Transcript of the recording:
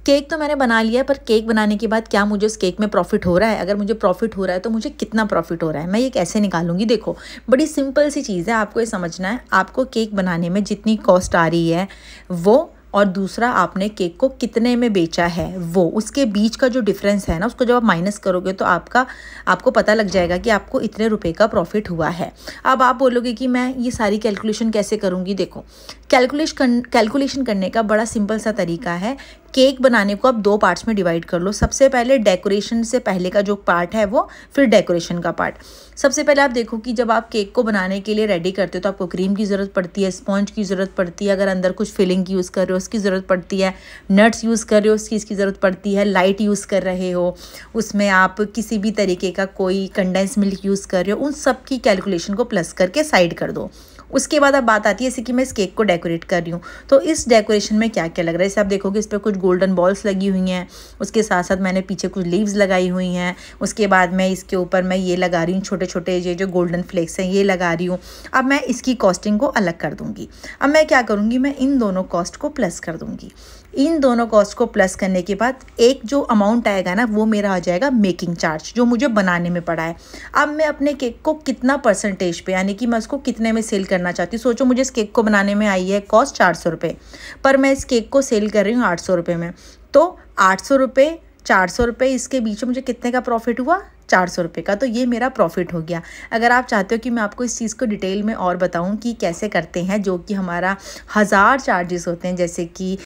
Cake तो मैंने बना लिया है, पर केक बनाने के बाद क्या मुझे उस केक में प्रॉफिट हो रहा है? अगर मुझे प्रॉफिट हो रहा है तो मुझे कितना प्रॉफिट हो रहा है, मैं ये कैसे निकालूंगी? देखो, बड़ी सिंपल सी चीज़ है, आपको ये समझना है। आपको केक बनाने में जितनी कॉस्ट आ रही है वो, और दूसरा आपने केक को कितने में बेचा है वो, उसके बीच का जो डिफरेंस है ना, उसको जब आप माइनस करोगे तो आपको पता लग जाएगा कि आपको इतने रुपए का प्रॉफिट हुआ है। अब आप बोलोगे कि मैं ये सारी कैलकुलेशन कैसे करूँगी? देखो, कैलकुलेशन करने का बड़ा सिंपल सा तरीका है। केक बनाने को आप 2 पार्ट्स में डिवाइड कर लो। सबसे पहले डेकोरेशन से पहले का जो पार्ट है वो, फिर डेकोरेशन का पार्ट। सबसे पहले आप देखो कि जब आप केक को बनाने के लिए रेडी करते हो तो आपको क्रीम की ज़रूरत पड़ती है, स्पॉन्ज की ज़रूरत पड़ती है, अगर अंदर कुछ फिलिंग यूज़ कर रहे हो उसकी ज़रूरत पड़ती है, नट्स यूज़ कर रहे हो उस चीज़ की ज़रूरत पड़ती है, लाइट यूज़ कर रहे हो, उसमें आप किसी भी तरीके का कोई कंडेंस मिल्क यूज़ कर रहे हो, उन सब की कैलकुलेशन को प्लस करके साइड कर दो। उसके बाद अब बात आती है जैसे कि मैं इस केक को डेकोरेट कर रही हूँ, तो इस डेकोरेशन में क्या क्या लग रहा है। जैसे आप देखोगे इस पर कुछ गोल्डन बॉल्स लगी हुई हैं, उसके साथ साथ मैंने पीछे कुछ लीव्स लगाई हुई हैं, उसके बाद मैं इसके ऊपर मैं ये लगा रही हूँ छोटे छोटे ये जो गोल्डन फ्लेक्स हैं, ये लगा रही हूँ। अब मैं इसकी कॉस्टिंग को अलग कर दूँगी। अब मैं क्या करूँगी, मैं इन दोनों कॉस्ट को प्लस कर दूँगी। इन दोनों कॉस्ट को प्लस करने के बाद एक जो अमाउंट आएगा ना, वो मेरा आ जाएगा मेकिंग चार्ज, जो मुझे बनाने में पड़ा है। अब मैं अपने केक को कितना परसेंटेज पे, यानी कि मैं उसको कितने में सेल करना चाहती हूँ। सोचो मुझे इस केक को बनाने में आई है कॉस्ट 400 रुपये, पर मैं इस केक को सेल कर रही हूँ 800 रुपये में। तो 800 रुपये 400 रुपये, इसके बीच में मुझे कितने का प्रॉफिट हुआ? 400 रुपये का। तो ये मेरा प्रॉफिट हो गया। अगर आप चाहते हो कि मैं आपको इस चीज़ को डिटेल में और बताऊं कि कैसे करते हैं, जो कि हमारा 1000 चार्जेस होते हैं, जैसे कि